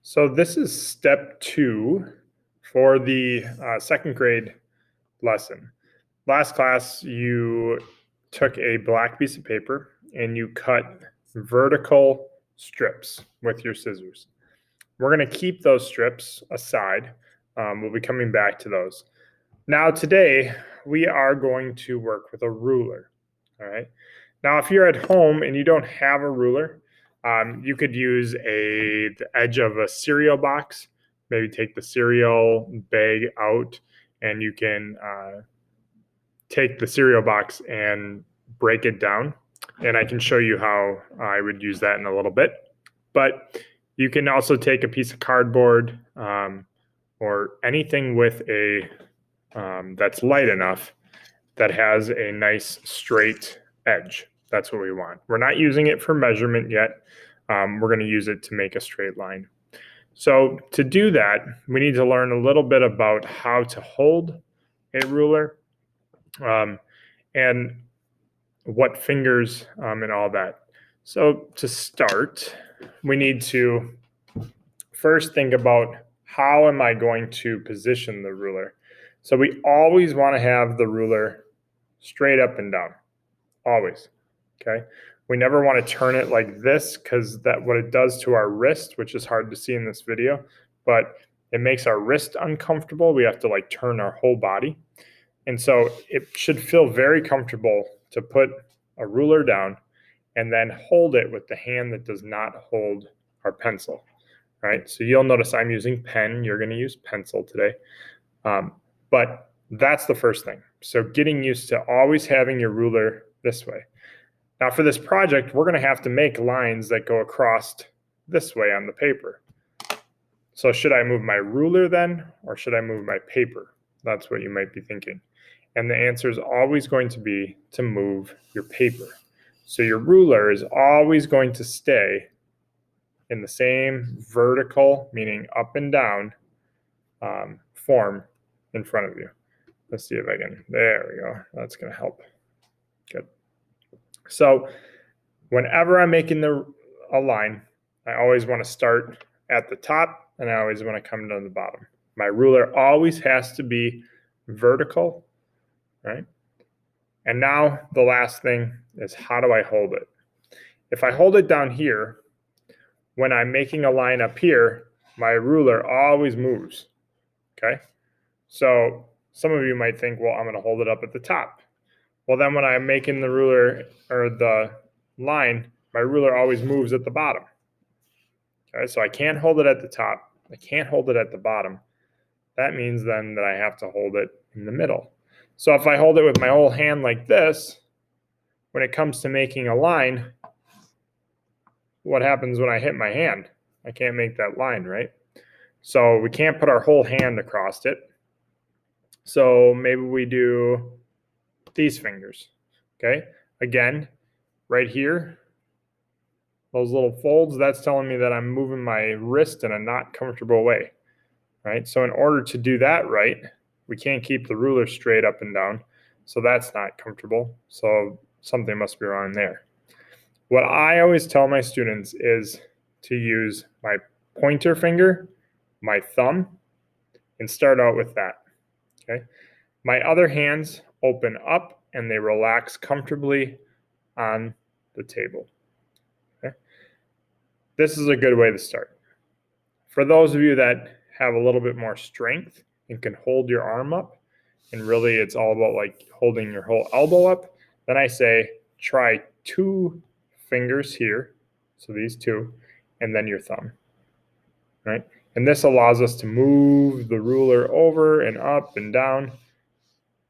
So this is step 2 for the second grade lesson. Last class, you took a black piece of paper and you cut vertical strips with your scissors. We're going to keep those strips aside. We'll be coming back to those. Now today, we are going to work with a ruler. All right. Now, if you're at home and you don't have a ruler, you could use the edge of a cereal box, maybe take the cereal bag out, and you can take the cereal box and break it down. And I can show you how I would use that in a little bit. But you can also take a piece of cardboard or anything with a that's light enough that has a nice straight edge. That's what we want. We're not using it for measurement yet. We're going to use it to make a straight line. So to do that, we need to learn a little bit about how to hold a ruler and what fingers and all that. So to start, we need to first think about how am I going to position the ruler. So we always want to have the ruler straight up and down, always, okay? We never want to turn it like this because that's what it does to our wrist, which is hard to see in this video, but it makes our wrist uncomfortable. We have to like turn our whole body. And so it should feel very comfortable to put a ruler down and then hold it with the hand that does not hold our pencil, right? So you'll notice I'm using pen. You're going to use pencil today. But that's the first thing. So getting used to always having your ruler this way. Now for this project, we're going to have to make lines that go across this way on the paper. So should I move my ruler then, or should I move my paper? That's what you might be thinking. And the answer is always going to be to move your paper. So your ruler is always going to stay in the same vertical, meaning up and down, form in front of you. Let's see if I can, there we go. That's going to help. Good. So whenever I'm making a line, I always want to start at the top and I always want to come down to the bottom. My ruler always has to be vertical, right? And now the last thing is how do I hold it? If I hold it down here, when I'm making a line up here, my ruler always moves, okay? So some of you might think, well, I'm going to hold it up at the top. Well, then when I'm making the ruler or the line, my ruler always moves at the bottom. Okay, so I can't hold it at the top. I can't hold it at the bottom. That means then that I have to hold it in the middle. So if I hold it with my whole hand like this, when it comes to making a line, what happens when I hit my hand? I can't make that line, right? So we can't put our whole hand across it. So maybe we do these fingers, okay? Again, right here, those little folds, that's telling me that I'm moving my wrist in a not comfortable way, right? So in order to do that right, we can't keep the ruler straight up and down. So that's not comfortable. So something must be wrong there. What I always tell my students is to use my pointer finger, my thumb, and start out with that, okay? My other hands open up and they relax comfortably on the table, okay? This is a good way to start. For those of you that have a little bit more strength and can hold your arm up, and really it's all about like holding your whole elbow up, then I say try 2 fingers here, so these 2, and then your thumb, right? And this allows us to move the ruler over and up and down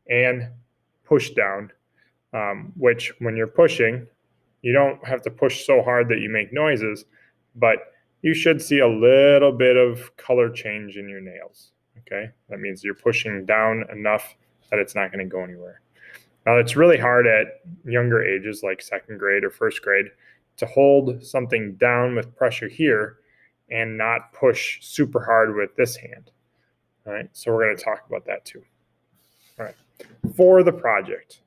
and push down, which when you're pushing, you don't have to push so hard that you make noises, but you should see a little bit of color change in your nails, okay? That means you're pushing down enough that it's not going to go anywhere. Now, it's really hard at younger ages, like second grade or first grade, to hold something down with pressure here and not push super hard with this hand, all right? So we're going to talk about that too. All right, for the project,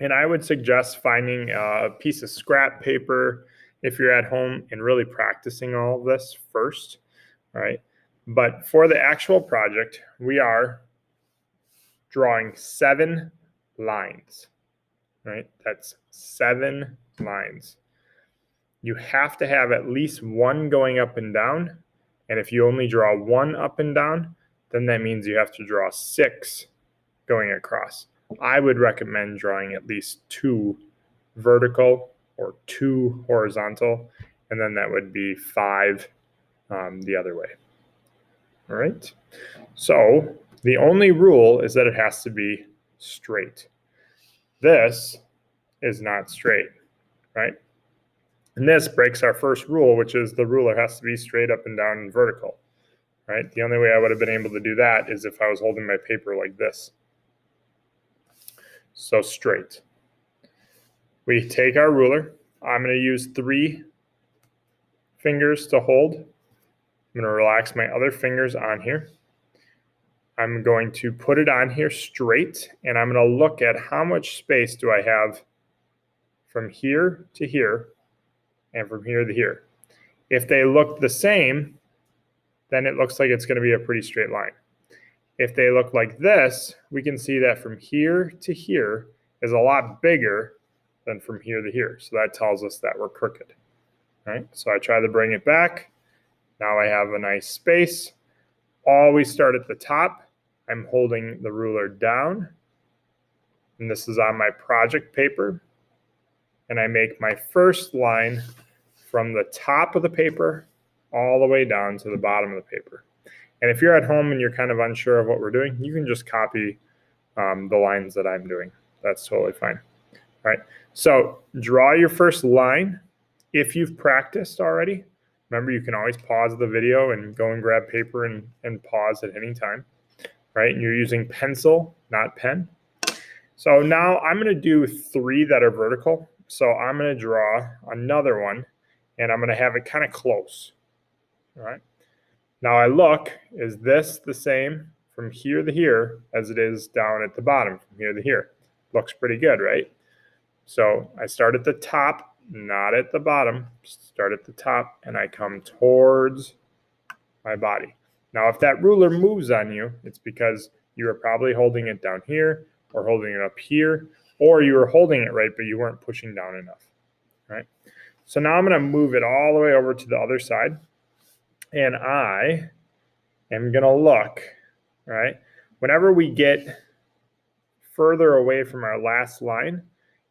and I would suggest finding a piece of scrap paper if you're at home and really practicing all of this first. all right? But for the actual project, we are drawing 7 lines, right? That's 7 lines. You have to have at least one going up and down. And if you only draw one up and down, then that means you have to draw 6 going across. I would recommend drawing at least 2 vertical or 2 horizontal, and then that would be 5 the other way. All right. So the only rule is that it has to be straight. This is not straight, right? And this breaks our first rule, which is the ruler has to be straight up and down and vertical, right? The only way I would have been able to do that is if I was holding my paper like this. So straight. We take our ruler. I'm going to use 3 fingers to hold. I'm going to relax my other fingers on here. I'm going to put it on here straight, and I'm going to look at how much space do I have from here to here and from here to here. If they look the same, then it looks like it's going to be a pretty straight line. If they look like this, we can see that from here to here is a lot bigger than from here to here. So that tells us that we're crooked. Right? So I try to bring it back. Now I have a nice space. Always start at the top. I'm holding the ruler down. And this is on my project paper. And I make my first line from the top of the paper all the way down to the bottom of the paper. And if you're at home and you're kind of unsure of what we're doing, you can just copy the lines that I'm doing. That's totally fine. All right, so draw your first line. If you've practiced already, remember you can always pause the video and go and grab paper and pause at any time, right? And you're using pencil, not pen. So now I'm going to do 3 that are vertical. So I'm going to draw another one, and I'm going to have it kind of close, all right? Now I look, is this the same from here to here as it is down at the bottom from here to here? Looks pretty good, right? So I start at the top, not at the bottom. Start at the top, and I come towards my body. Now, if that ruler moves on you, it's because you are probably holding it down here or holding it up here, or you were holding it right, but you weren't pushing down enough, right? So now I'm going to move it all the way over to the other side, and I am going to look, right? Whenever we get further away from our last line,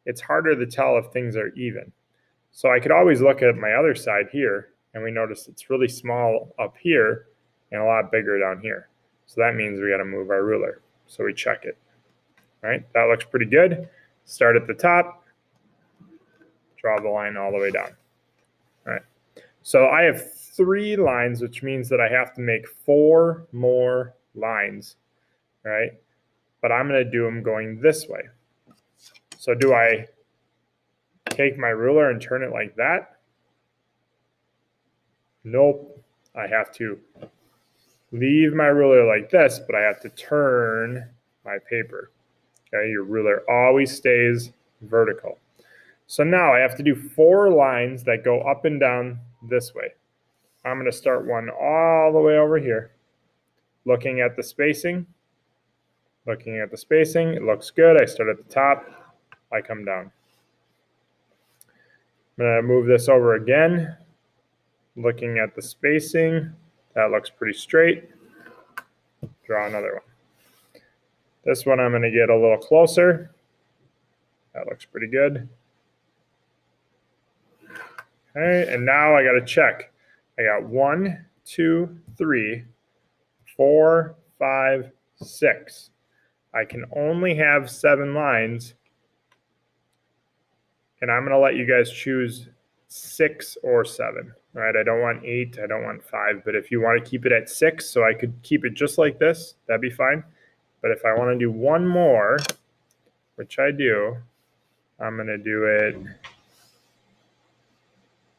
it's harder to tell if things are even. So I could always look at my other side here, and we notice it's really small up here and a lot bigger down here. So that means we got to move our ruler. So we check it. All right, that looks pretty good. Start at the top, draw the line all the way down. All right, so I have 3 lines, which means that I have to make 4 more lines, right? But I'm going to do them going this way. So do I take my ruler and turn it like that? Nope. I have to leave my ruler like this, but I have to turn my paper. Okay, your ruler always stays vertical. So now I have to do 4 lines that go up and down this way. I'm going to start one all the way over here. Looking at the spacing. Looking at the spacing, it looks good. I start at the top, I come down. I'm going to move this over again. Looking at the spacing, that looks pretty straight. Draw another one. This one I'm going to get a little closer. That looks pretty good. Okay, and now I got to check. I got 1, 2, 3, 4, 5, 6. I can only have 7 lines, and I'm going to let you guys choose 6 or 7. All right, I don't want 8, I don't want 5, but if you want to keep it at 6, so I could keep it just like this, that'd be fine. But if I want to do one more, which I do, I'm going to do it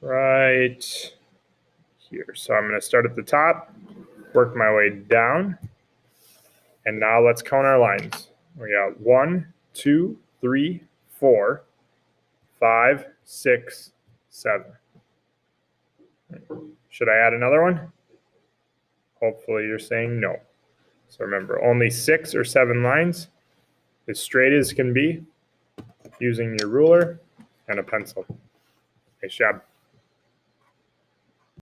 right here. So I'm going to start at the top, work my way down, and now let's count our lines. We got 1, 2, 3, 4, 5, 6, 7. Should I add another one? Hopefully you're saying no. So remember, only 6 or 7 lines, as straight as can be, using your ruler and a pencil. Nice job.